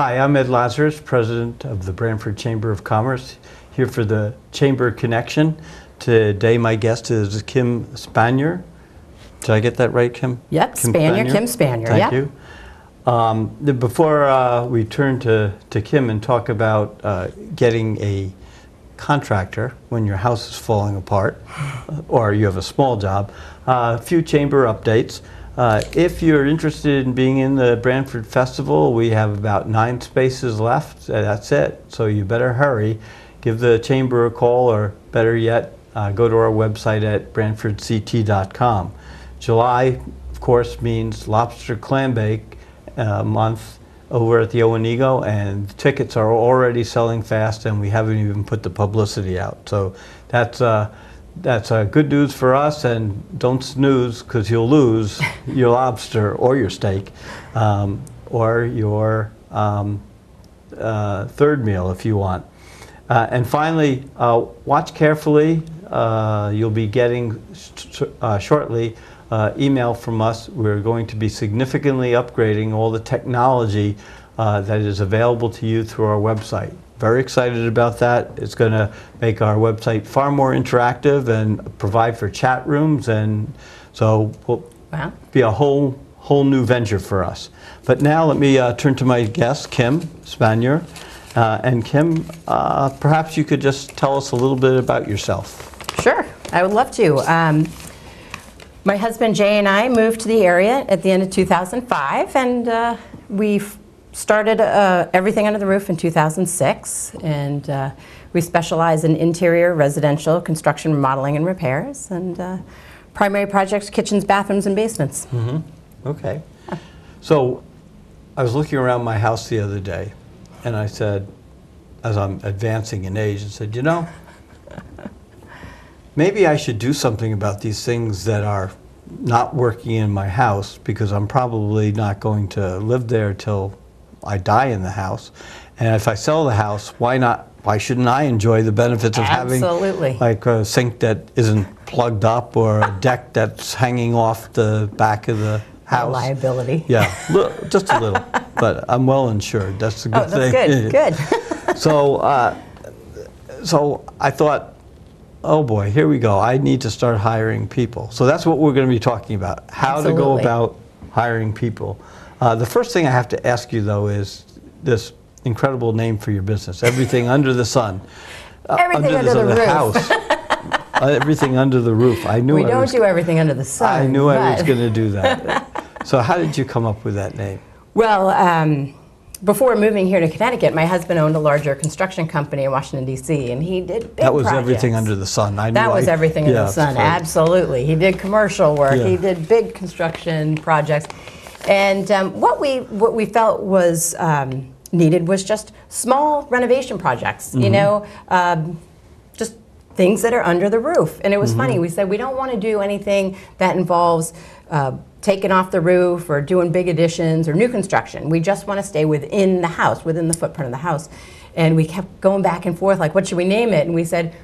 Hi, I'm Ed Lazarus, President of the Brantford Chamber of Commerce, here for the Chamber Connection. Today my guest is Kim Spanier. Did I get that right, Kim? Yep, Kim Spanier. Thank you. Before we turn to Kim and talk about getting a contractor when your house is falling apart or you have a small job, a few chamber updates. If you're interested in being in the Brantford Festival, we have about 9 spaces left. That's it. So you better hurry. Give the chamber a call, or better yet, go to our website at brantfordct.com. July, of course, means Lobster Clam Bake month over at the Owenigo, and tickets are already selling fast, and we haven't even put the publicity out. So that's good news for us, and don't snooze, because you'll lose your lobster or your steak or your third meal if you want. And finally, watch carefully. You'll be getting shortly email from us. We're going to be significantly upgrading all the technology that is available to you through our website. Very excited about that. It's going to make our website far more interactive and provide for chat rooms, and so will be a whole new venture for us. But now let me turn to my guest, Kim Spanier. And Kim, perhaps you could just tell us a little bit about yourself. Sure, I would love to. My husband Jay and I moved to the area at the end of 2005, and we started Everything Under the Roof in 2006, and we specialize in interior residential construction, remodeling, and repairs, and primary projects, kitchens, bathrooms, and basements. Mm-hmm. Okay. So I was looking around my house the other day, and I said, as I'm advancing in age, I said, you know, maybe I should do something about these things that are not working in my house, because I'm probably not going to live there till I die in the house. And if I sell the house, why shouldn't I enjoy the benefits of having like a sink that isn't plugged up, or a deck that's hanging off the back of the house? Liability. Yeah, just a little, but I'm well insured. That's a good thing. That's good. So I thought, oh boy, here we go. I need to start hiring people. So that's what we're going to be talking about, how to go about hiring people. The first thing I have to ask you, though, is this incredible name for your business, Everything Under the Sun. Everything under the roof. House. Everything Under the Roof. I knew we don't do everything under the sun. I knew I was going to do that. So how did you come up with that name? Well, before moving here to Connecticut, my husband owned a larger construction company in Washington, D.C., and he did big That was projects. Everything Under the Sun. That was Everything Under the Sun, absolutely. He did commercial work. Yeah. He did big construction projects. And what we felt was needed was just small renovation projects, you know, just things that are under the roof. And it was funny, we said we don't want to do anything that involves taking off the roof or doing big additions or new construction. We just want to stay within the house, within the footprint of the house. And we kept going back and forth, like, what should we name it? And we said,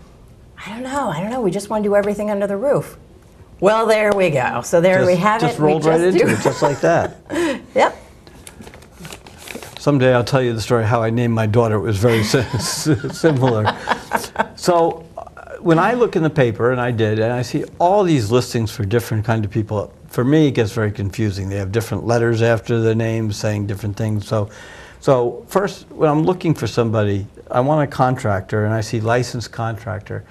I don't know, we just want to do everything under the roof. Well, there we go. So there we have it. Just rolled right into it, just like that. Yep. Someday I'll tell you the story how I named my daughter. It was very similar. So when I look in the paper, and I did, and I see all these listings for different kind of people, for me it gets very confusing. They have different letters after the names saying different things. So first, when I'm looking for somebody, I want a contractor, and I see licensed contractor.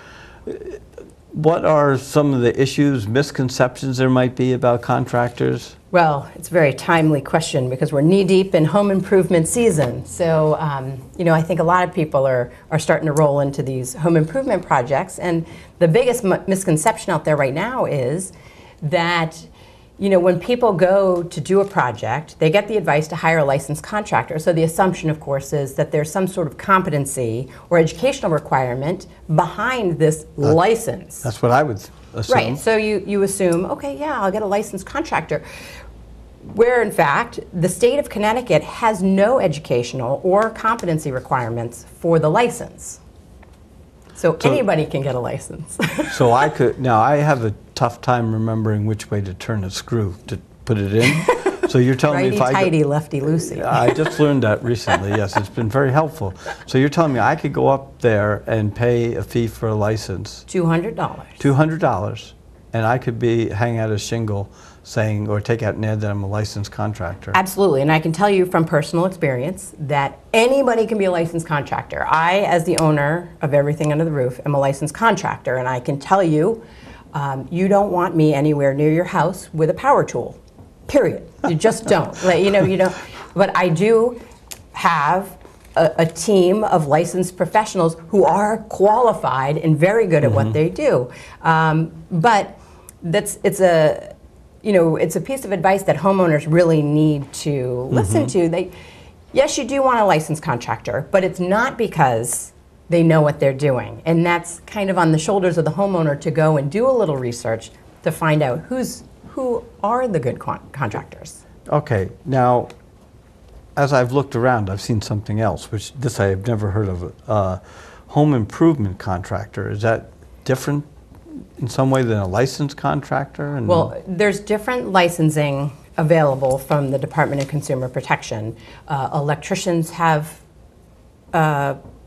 What are some of the issues, misconceptions there might be about contractors? Well, it's a very timely question, because we're knee-deep in home improvement season. So, you know, I think a lot of people are starting to roll into these home improvement projects. And the biggest misconception out there right now is that, you know, when people go to do a project, they get the advice to hire a licensed contractor. So the assumption, of course, is that there's some sort of competency or educational requirement behind this license. That's what I would assume. Right, so you assume, okay, yeah, I'll get a licensed contractor. Where, in fact, the state of Connecticut has no educational or competency requirements for the license. So anybody can get a license. So I could, now I have a tough time remembering which way to turn a screw to put it in. So you're telling me if I righty-tighty, lefty-loosey. I just learned that recently, yes. It's been very helpful. So you're telling me I could go up there and pay a fee for a license. $200. $200, and I could hang out a shingle saying, or take out an ad that I'm a licensed contractor. Absolutely, and I can tell you from personal experience that anybody can be a licensed contractor. I, as the owner of Everything Under the Roof, am a licensed contractor, and I can tell you, you don't want me anywhere near your house with a power tool, period. You just don't. Like, you don't. But I do have a team of licensed professionals who are qualified and very good at what they do. But it's a piece of advice that homeowners really need to listen to. Yes, you do want a licensed contractor, but it's not because they know what they're doing. And that's kind of on the shoulders of the homeowner to go and do a little research to find out who are the good contractors. Okay, now, as I've looked around, I've seen something else, which this I have never heard of. Home improvement contractor, is that different in some way than a licensed contractor? Well, there's different licensing available from the Department of Consumer Protection. Electricians have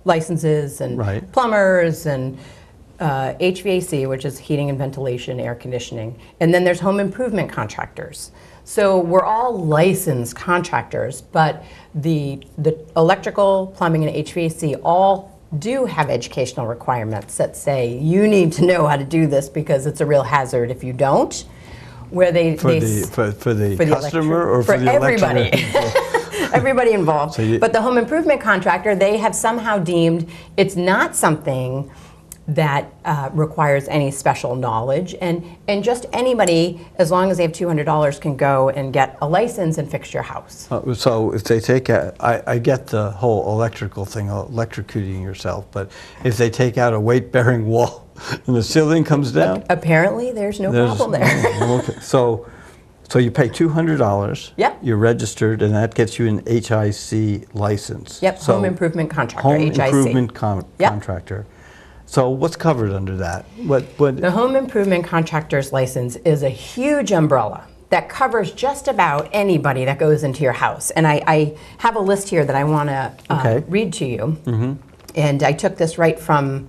licenses, and right. plumbers, and HVAC, which is heating and ventilation, air conditioning. And then there's home improvement contractors. So we're all licensed contractors, but the electrical, plumbing, and HVAC all do have educational requirements that say you need to know how to do this because it's a real hazard if you don't. Where for the customer or for the everybody. Everybody involved. So but the home improvement contractor, they have somehow deemed it's not something that requires any special knowledge, and just anybody, as long as they have $200, can go and get a license and fix your house. So if they take out, I get the whole electrical thing, electrocuting yourself, but if they take out a weight-bearing wall and the ceiling comes down? Apparently, there's no problem there. Okay. So you pay $200. Yep. You're registered, and that gets you an HIC license. Yep. So home improvement contractor. Home HIC. improvement Yep. contractor. So what's covered under that? What? The home improvement contractor's license is a huge umbrella that covers just about anybody that goes into your house. And I have a list here that I want to read to you. Mm-hmm. And I took this right from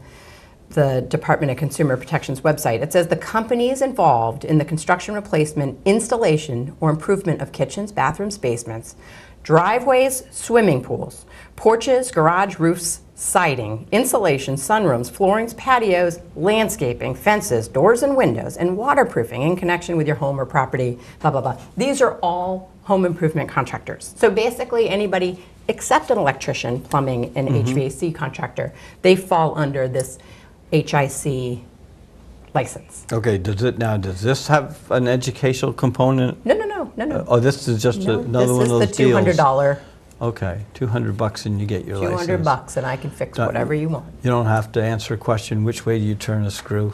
the Department of Consumer Protection's website. It says the companies involved in the construction, replacement, installation, or improvement of kitchens, bathrooms, basements, driveways, swimming pools, porches, garage roofs, siding, insulation, sunrooms, floorings, patios, landscaping, fences, doors and windows, and waterproofing in connection with your home or property, blah, blah, blah. These are all home improvement contractors. So basically anybody except an electrician, plumbing, and HVAC contractor, they fall under this HIC license. Okay, does this have an educational component? No. Oh, this is just another one of those This is the $200. Okay, $200 and you get your license. $200 and I can fix whatever you want. You don't have to answer a question, which way do you turn a screw?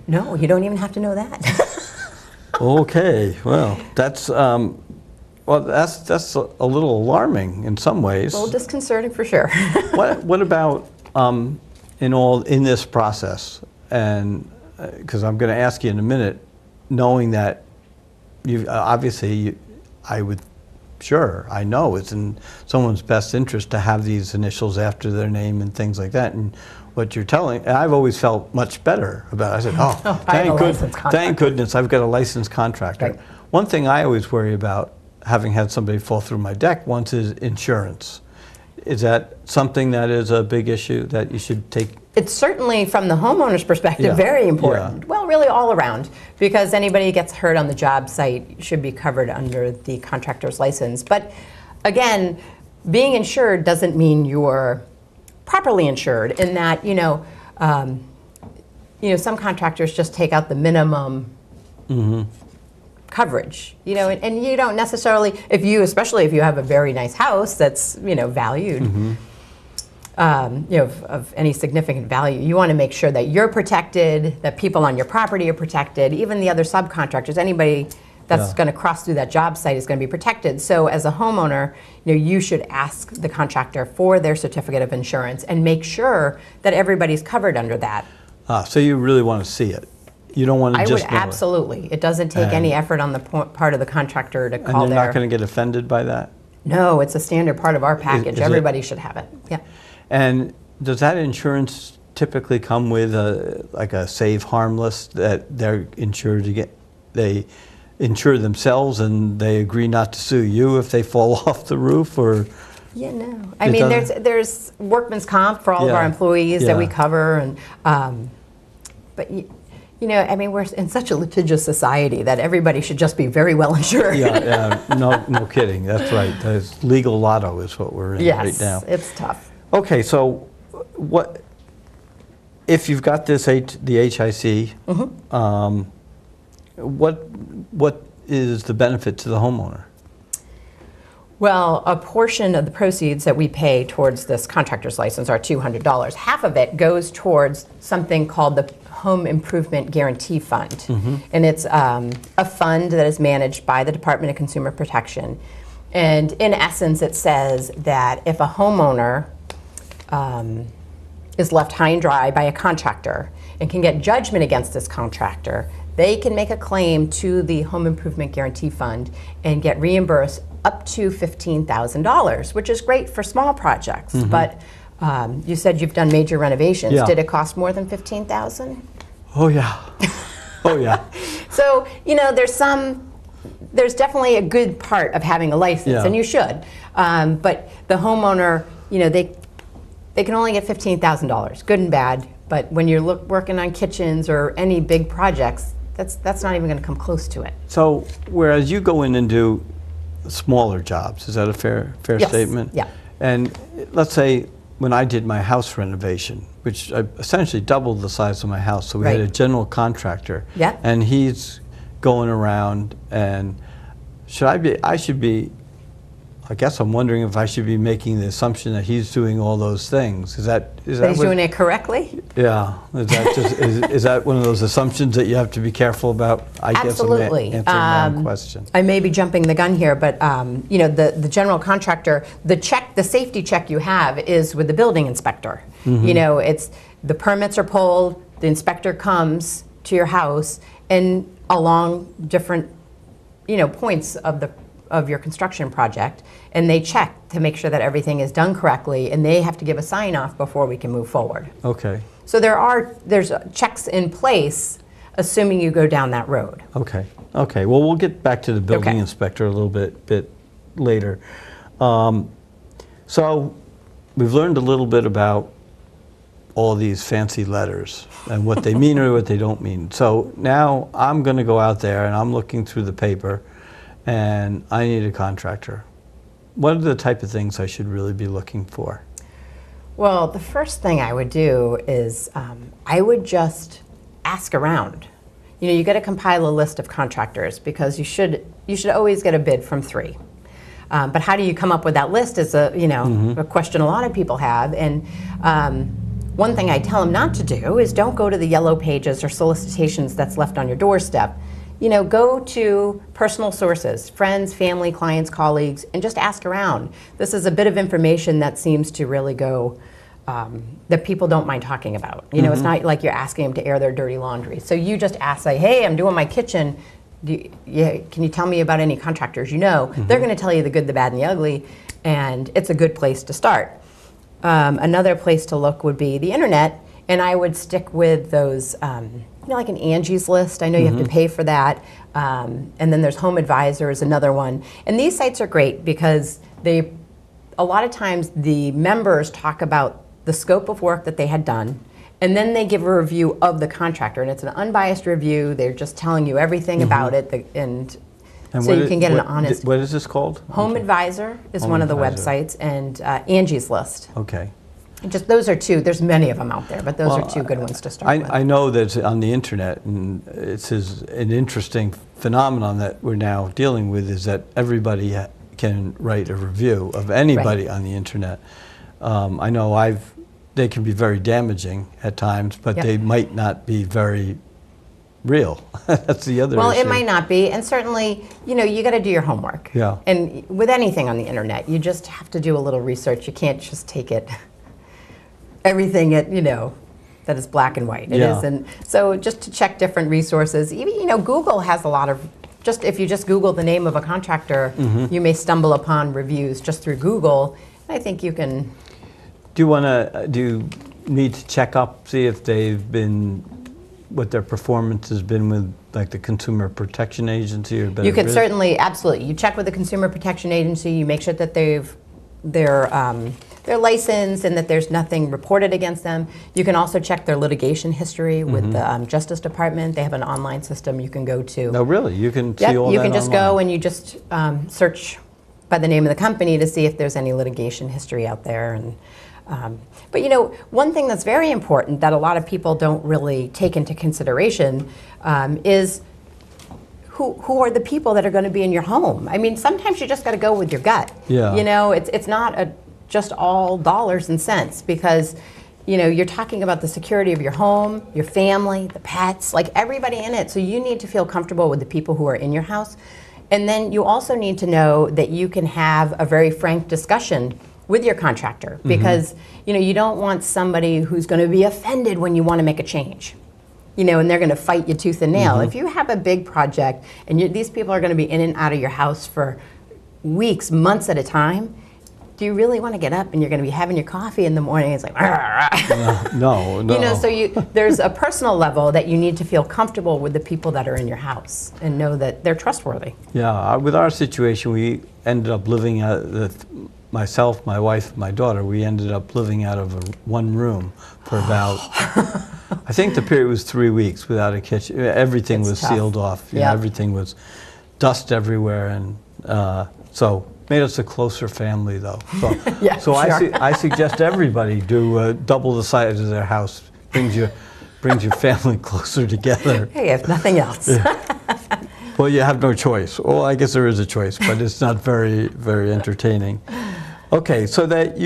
No, you don't even have to know that. Okay, well, that's a little alarming in some ways. A little disconcerting for sure. What about in this process, and because I'm going to ask you in a minute, knowing that I know it's in someone's best interest to have these initials after their name and things like that. And what you're telling, and I've always felt much better about it. I said, thank goodness I've got a licensed contractor. Right. One thing I always worry about, having had somebody fall through my deck once, is insurance. Is that something that is a big issue that you should take? It's certainly, from the homeowner's perspective, very important. Yeah. Well, really all around, because anybody who gets hurt on the job site should be covered under the contractor's license. But again, being insured doesn't mean you're properly insured, in that, some contractors just take out the minimum coverage, and you don't necessarily, especially if you have a very nice house that's, valued, of any significant value, you want to make sure that you're protected, that people on your property are protected, even the other subcontractors, anybody that's going to cross through that job site is going to be protected. So as a homeowner, you should ask the contractor for their certificate of insurance and make sure that everybody's covered under that. So you really want to see it. You don't want to I just would know it. absolutely. It doesn't take any effort on the part of the contractor to call And they're not going to get offended by that? No, it's a standard part of our package. Is it? Everybody should have it. Yeah. And does that insurance typically come with like a save harm list that they're insured to get? They insure themselves and they agree not to sue you if they fall off the roof, or? Yeah, no. I mean, there's workman's comp for all of our employees that we cover, and but you know, I mean, we're in such a litigious society that everybody should just be very well insured. Yeah, no kidding. That's right. There's legal lotto is what we're in right now. Yes, it's tough. Okay, so what if you've got this the HIC? What is the benefit to the homeowner? Well, a portion of the proceeds that we pay towards this contractor's license are $200. Half of it goes towards something called the Home Improvement Guarantee Fund. And it's a fund that is managed by the Department of Consumer Protection. And in essence, it says that if a homeowner is left high and dry by a contractor and can get judgment against this contractor, they can make a claim to the Home Improvement Guarantee Fund and get reimbursed up to $15,000, which is great for small projects. But you said you've done major renovations. Yeah. Did it cost more than $15,000? Oh yeah, oh yeah. So you know, there's definitely a good part of having a license, and you should. But the homeowner, you know, they can only get $15,000, good and bad. But when you're working on kitchens or any big projects, that's not even going to come close to it. So whereas you go in and do smaller jobs, is that a fair Yes. statement? Yeah. And let's say when I did my house renovation, which I essentially doubled the size of my house, so we had a general contractor, and he's going around, and I guess I'm wondering if I should be making the assumption that he's doing all those things. Is that he's doing it correctly? Yeah. Is that just is that one of those assumptions that you have to be careful about? I Absolutely. guess I'm answering my own question. I may be jumping the gun here, but you know, the general contractor, the safety check you have is with the building inspector. You know, it's the permits are pulled, the inspector comes to your house, and along different, you know, points of your construction project, and they check to make sure that everything is done correctly, and they have to give a sign off before we can move forward. Okay. So there's checks in place, assuming you go down that road. Okay. Okay. Well, we'll get back to the building inspector a little bit later. So we've learned a little bit about all these fancy letters and what they mean or what they don't mean. So now I'm going to go out there and I'm looking through the paper, and I need a contractor. What are the type of things I should really be looking for? Well, the first thing I would do is I would just ask around. You know, you got to compile a list of contractors because you should always get a bid from 3. But how do you come up with that list is a question a lot of people have. And one thing I tell them not to do is don't go to the yellow pages or solicitations that's left on your doorstep. You know, go to personal sources, friends, family, clients, colleagues, and just ask around. This is a bit of information that seems to really go, that people don't mind talking about. You know, it's not like you're asking them to air their dirty laundry. So you just ask, like, hey, I'm doing my kitchen. Can you tell me about any contractors you know? They're going to tell you the good, the bad, and the ugly, and it's a good place to start. Another place to look would be the internet, and I would stick with those, you know, like an Angie's List. I know you have to pay for that. And then there's Home Advisor is another one. And these sites are great because a lot of times the members talk about the scope of work that they had done, and then they give a review of the contractor, and it's an unbiased review. They're just telling you everything about it, and so you can get an honest. What is this called? Home Advisor is one of the websites, and Angie's List. Okay. Just those are 2. There's many of them out there, but those are 2 good ones to start with. I know that on the internet, and it's an interesting phenomenon that we're now dealing with, is that everybody can write a review of anybody on the internet. I know they can be very damaging at times, but they might not be very real. That's the other issue. Well, it might not be, and certainly, you know, you got to do your homework. Yeah. And with anything on the internet, you just have to do a little research. You can't just take everything at that is black and white. It Yeah. is, and so just to check different resources. Even, you know, Google has a lot of, just if you just Google the name of a contractor, you may stumble upon reviews just through Google. I think you can. Do you need to check up, see if they've been, what their performance has been with like the Consumer Protection Agency or Better You can Business? certainly, absolutely. You check with the Consumer Protection Agency. You make sure that they're licensed and that there's nothing reported against them. You can also check their litigation history with the Justice Department. They have an online system you can go to. No, really? You can see Yep, all that you can just online? go and you just search by the name of the company to see if there's any litigation history out there. And but you know, one thing that's very important that a lot of people don't really take into consideration is who are the people that are going to be in your home. I mean, sometimes you just got to go with your gut. Yeah. You know, it's not just all dollars and cents, because you know, you're talking about the security of your home, your family, the pets, like everybody in it. So you need to feel comfortable with the people who are in your house. And then you also need to know that you can have a very frank discussion with your contractor, because you know, you don't want somebody who's going to be offended when you want to make a change, you know, and they're going to fight you tooth and nail. If you have a big project and these people are going to be in and out of your house for weeks, months at a time, do you really want to get up and you're going to be having your coffee in the morning? It's like, No. you know, so there's a personal level that you need to feel comfortable with the people that are in your house and know that they're trustworthy. Yeah, with our situation, we ended up living out myself, my wife, my daughter, we ended up living out of one room for about, I think the period was 3 weeks without a kitchen. Everything It's was tough. sealed off. You know, Yep. everything was dust everywhere, and so made us a closer family, though. So, Yeah, so sure. I suggest everybody do double the size of their house. Brings your family closer together. Hey, if nothing else. Well, you have no choice. Well, I guess there is a choice, but it's not very, very entertaining. Okay, so but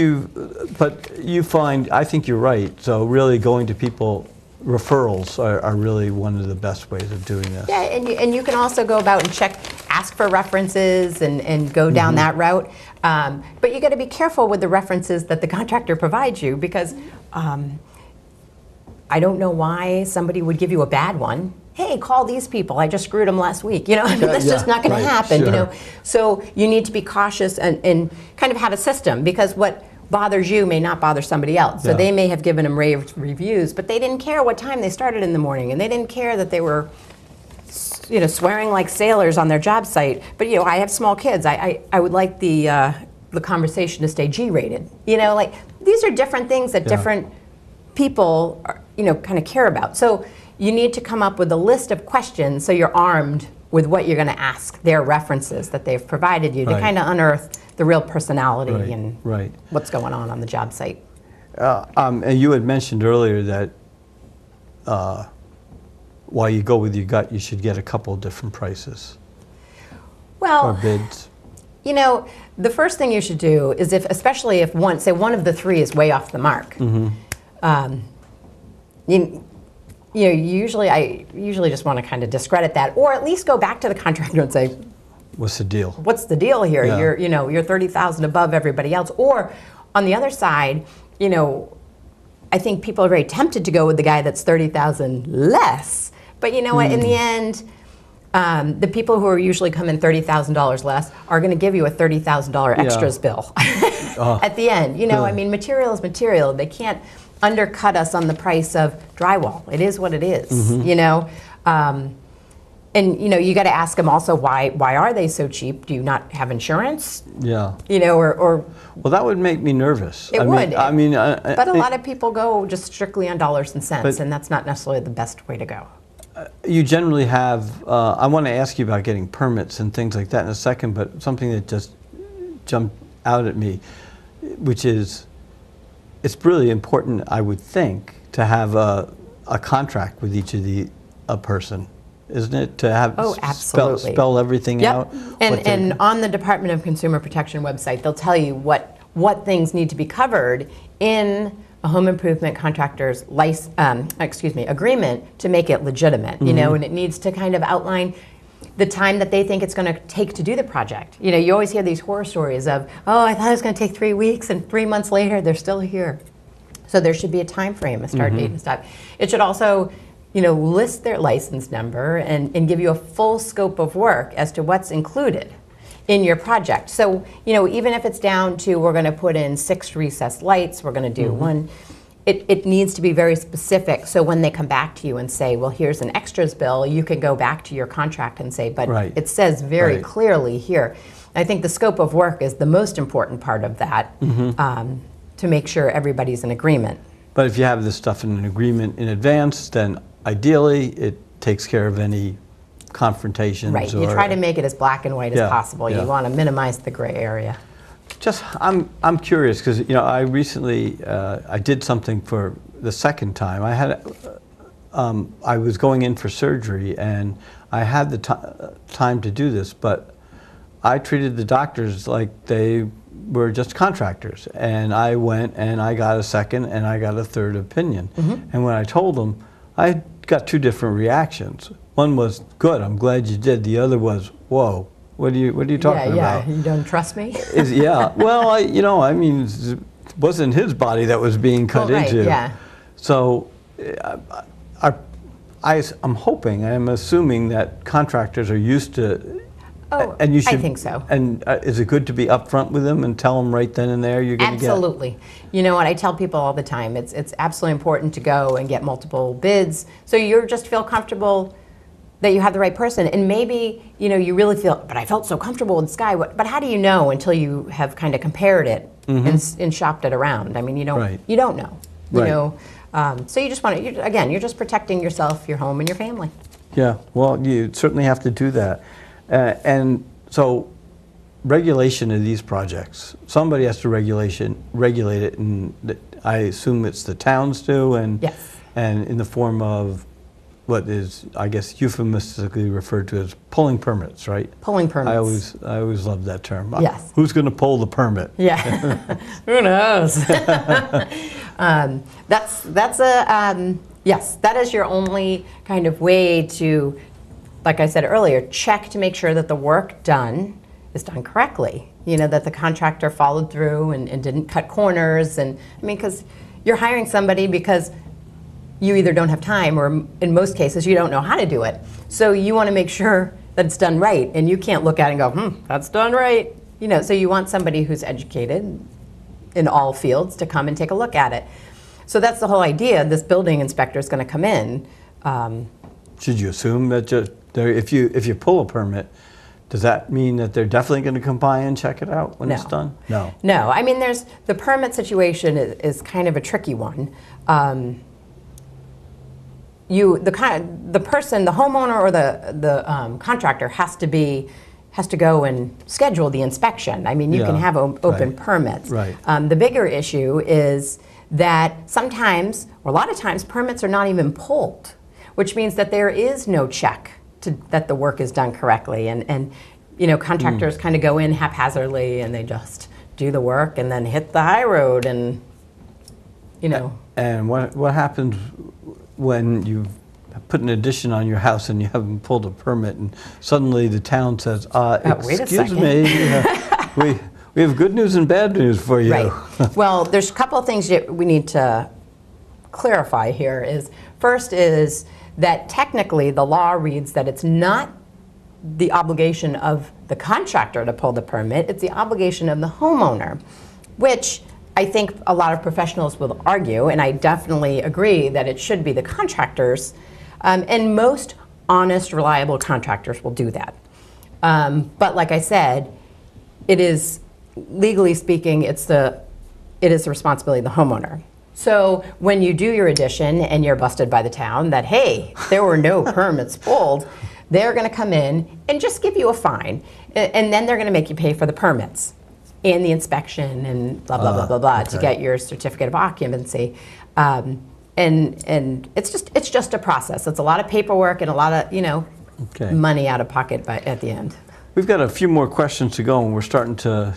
you find, I think you're right. So really going to people, referrals are really one of the best ways of doing this. Yeah, and you can also go about and ask for references and go down that route. But you got to be careful with the references that the contractor provides you, because I don't know why somebody would give you a bad one. Hey, call these people. I just screwed them last week. You know, I mean, that's just not going to happen. Sure. You know, so you need to be cautious and kind of have a system, because what bothers you may not bother somebody else. So Yeah. they may have given them rave reviews, but they didn't care what time they started in the morning, and they didn't care that they were, you know, swearing like sailors on their job site. But you know, I have small kids. I would like the conversation to stay G-rated. You know, like these are different things that different people are, you know, kind of care about. So you need to come up with a list of questions so you're armed with what you're going to ask their references that they've provided you to Right. kind of unearth the real personality Right, and right. what's going on the job site. And you had mentioned earlier that while you go with your gut, you should get a couple of different prices or Well, bids. you know, the first thing you should do is, especially if one of the three is way off the mark, I usually just want to kind of discredit that, or at least go back to the contractor and say, What's the deal? what's the deal here? Yeah. You're 30,000 above everybody else. Or on the other side, you know, I think people are very tempted to go with the guy that's 30,000 less. But you know what? In the end, the people who are usually come in $30,000 less are going to give you a $30,000 extras bill at the end. You know, I mean, material is material. They can't undercut us on the price of drywall. It is what it is. You know. And you know, you got to ask them also, why are they so cheap? Do you not have insurance? Yeah. You know, or Well, that would make me nervous. it would. I mean, but a lot of people go just strictly on dollars and cents, and that's not necessarily the best way to go. you generally have. I want to ask you about getting permits and things like that in a second, but something that just jumped out at me, which is, it's really important, I would think, to have a contract with each of a person. Isn't it, to have absolutely. spell everything out? And on the Department of Consumer Protection website, they'll tell you what things need to be covered in a home improvement contractor's agreement to make it legitimate. You know, and it needs to kind of outline the time that they think it's going to take to do the project. You know, you always hear these horror stories of, oh, I thought it was going to take 3 weeks, and 3 months later they're still here. So there should be a time frame, a start date and stop. It should also, list their license number and give you a full scope of work as to what's included in your project. So, even if it's down to we're going to put in 6 recessed lights, we're going to do one, it needs to be very specific. So when they come back to you and say, well, here's an extras bill, you can go back to your contract and say, but it says very clearly here. I think the scope of work is the most important part of that to make sure everybody's in agreement. But if you have this stuff in an agreement in advance, then ideally it takes care of any confrontations. Right, you try to make it as black and white as possible. Yeah. You want to minimize the gray area. I'm curious because I recently I did something for the second time. I was going in for surgery and I had the time to do this, but I treated the doctors like they were just contractors, and I went and I got a second and I got a third opinion. And when I told them, I got 2 different reactions. One was, good, I'm glad you did. The other was, whoa. What are you talking about? You don't trust me? Well, I mean, it wasn't his body that was being cut into. Yeah. So I'm hoping, I'm assuming that contractors are used to, and you should, I think so. And is it good to be upfront with them and tell them right then and there you're going to get? Absolutely. You know what, I tell people all the time, it's absolutely important to go and get multiple bids so you just feel comfortable that you have the right person. And maybe, you really feel, but I felt so comfortable with Sky. But how do you know until you have kind of compared it and shopped it around? I mean, you don't know. So you just want to, again, you're just protecting yourself, your home, and your family. Yeah, well, you certainly have to do that. And so regulation of these projects, somebody has to regulate it, and I assume it's the towns do, and in the form of what is, I guess, euphemistically referred to as pulling permits, right? Pulling permits. I always love that term. Yes. Who's going to pull the permit? Yeah. Who knows? Yes, that is your only kind of way to, like I said earlier, check to make sure that the work done is done correctly. That the contractor followed through and didn't cut corners. And I mean, because you're hiring somebody because you either don't have time or in most cases you don't know how to do it. So you want to make sure that it's done right, and you can't look at it and go, that's done right. So you want somebody who's educated in all fields to come and take a look at it. So that's the whole idea. This building inspector is going to come in. Should you assume that if you pull a permit, does that mean that they're definitely going to come by and check it out when it's done? No. No. I mean, the permit situation is kind of a tricky one. The person, the homeowner or the contractor has to go and schedule the inspection. I mean, you can have open permits. Right. The bigger issue is that sometimes, or a lot of times, permits are not even pulled, which means that there is no check that the work is done correctly. And contractors kind of go in haphazardly and they just do the work and then hit the high road and, And what happens when you put an addition on your house and you haven't pulled a permit, and suddenly the town says, excuse me, we have good news and bad news for you. Right. Well, there's a couple of things that we need to clarify here. First is that technically the law reads that it's not the obligation of the contractor to pull the permit, it's the obligation of the homeowner, which I think a lot of professionals will argue, and I definitely agree that it should be the contractors, and most honest, reliable contractors will do that. But like I said, it is, legally speaking, it is the responsibility of the homeowner. So when you do your addition and you're busted by the town that, hey, there were no permits pulled, they're going to come in and just give you a fine, and then they're going to make you pay for the permits and the inspection and blah, blah, blah, blah, blah, to get your certificate of occupancy. And it's just a process. It's a lot of paperwork and a lot of, money out of pocket at the end. We've got a few more questions to go, and we're starting to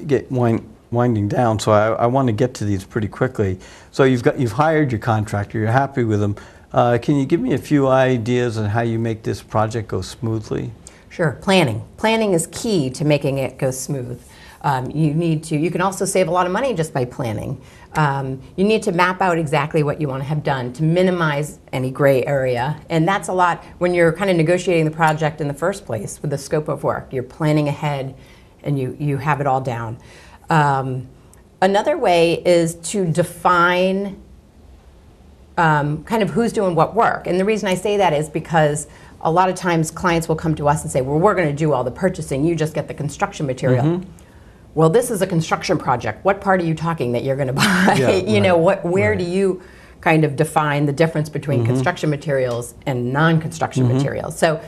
get winding down, so I want to get to these pretty quickly. So you've hired your contractor, you're happy with them. Can you give me a few ideas on how you make this project go smoothly? Sure, planning. Planning is key to making it go smooth. You can also save a lot of money just by planning. You need to map out exactly what you want to have done to minimize any gray area. And that's a lot when you're kind of negotiating the project in the first place with the scope of work. You're planning ahead and you have it all down. Another way is to define kind of who's doing what work. And the reason I say that is because a lot of times clients will come to us and say, well, we're going to do all the purchasing, you just get the construction material. Well, this is a construction project. What part are you talking that you're going to buy? Yeah, you know, where do you kind of define the difference between construction materials and non-construction materials? So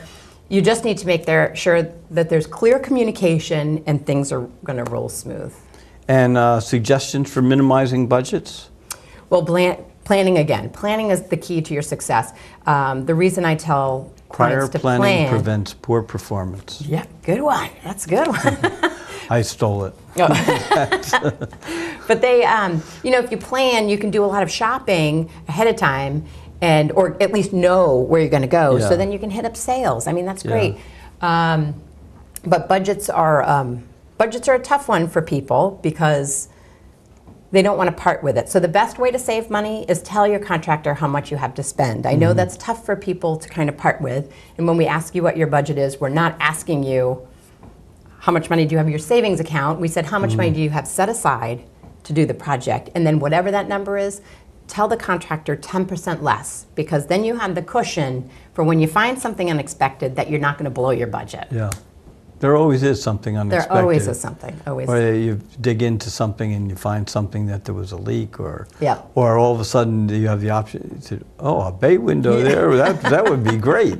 you just need to make sure that there's clear communication and things are going to roll smooth. And suggestions for minimizing budgets? Well, planning again. Planning is the key to your success. The reason I tell clients to plan. Prior planning prevents poor performance. Yeah, good one. That's a good one. I stole it. But they, you know, if you plan, you can do a lot of shopping ahead of time, or at least know where you're going to go. Yeah. So then you can hit up sales. I mean, that's great. But budgets are a tough one for people because they don't want to part with it. So the best way to save money is tell your contractor how much you have to spend. I know that's tough for people to kind of part with. And when we ask you what your budget is, we're not asking you how much money do you have in your savings account. We said how much money do you have set aside to do the project. And then whatever that number is, tell the contractor 10% less, because then you have the cushion for when you find something unexpected that you're not going to blow your budget. Yeah. There always is something unexpected. There always is something, always. Or you dig into something and you find something that there was a leak, or Yeah. or all of a sudden you have the option to, a bay window there, that would be great.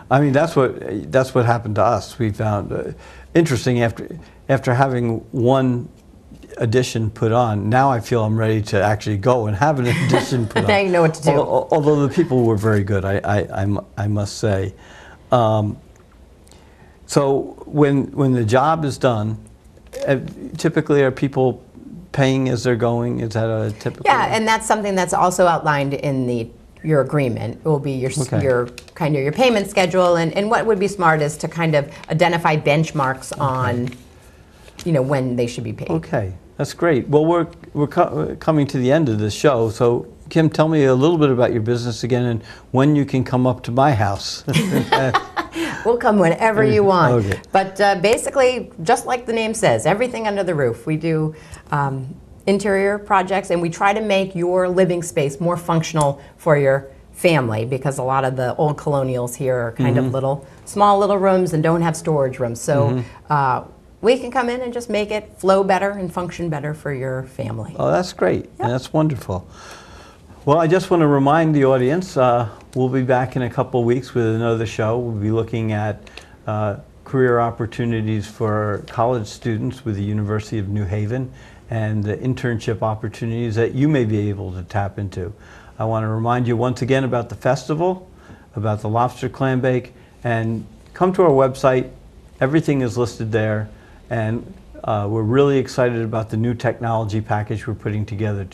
I mean, that's what happened to us. We found interesting after having one addition put on. Now I feel I'm ready to actually go and have an addition put on. Now you know what to do. Although the people were very good, I must say. So when the job is done, typically are people paying as they're going? Is that a typical? Yeah, and that's something that's also outlined in your agreement. It will be your kind of your payment schedule, and what would be smart is to kind of identify benchmarks on, when they should be paid. Okay, that's great. Well, we're coming to the end of this show, so Kim, tell me a little bit about your business again and when you can come up to my house. We'll come whenever you want. Okay. But basically, just like the name says, everything under the roof. We do interior projects, and we try to make your living space more functional for your family, because a lot of the old colonials here are kind of small little rooms and don't have storage rooms. So we can come in and just make it flow better and function better for your family. Oh, that's great. Yep. That's wonderful. Well, I just want to remind the audience, we'll be back in a couple of weeks with another show. We'll be looking at career opportunities for college students with the University of New Haven and the internship opportunities that you may be able to tap into. I want to remind you once again about the festival, about the lobster clam bake, and come to our website. Everything is listed there, and we're really excited about the new technology package we're putting together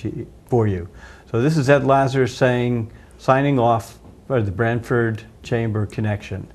for you. So this is Ed Lazarus signing off for the Brantford Chamber Connection.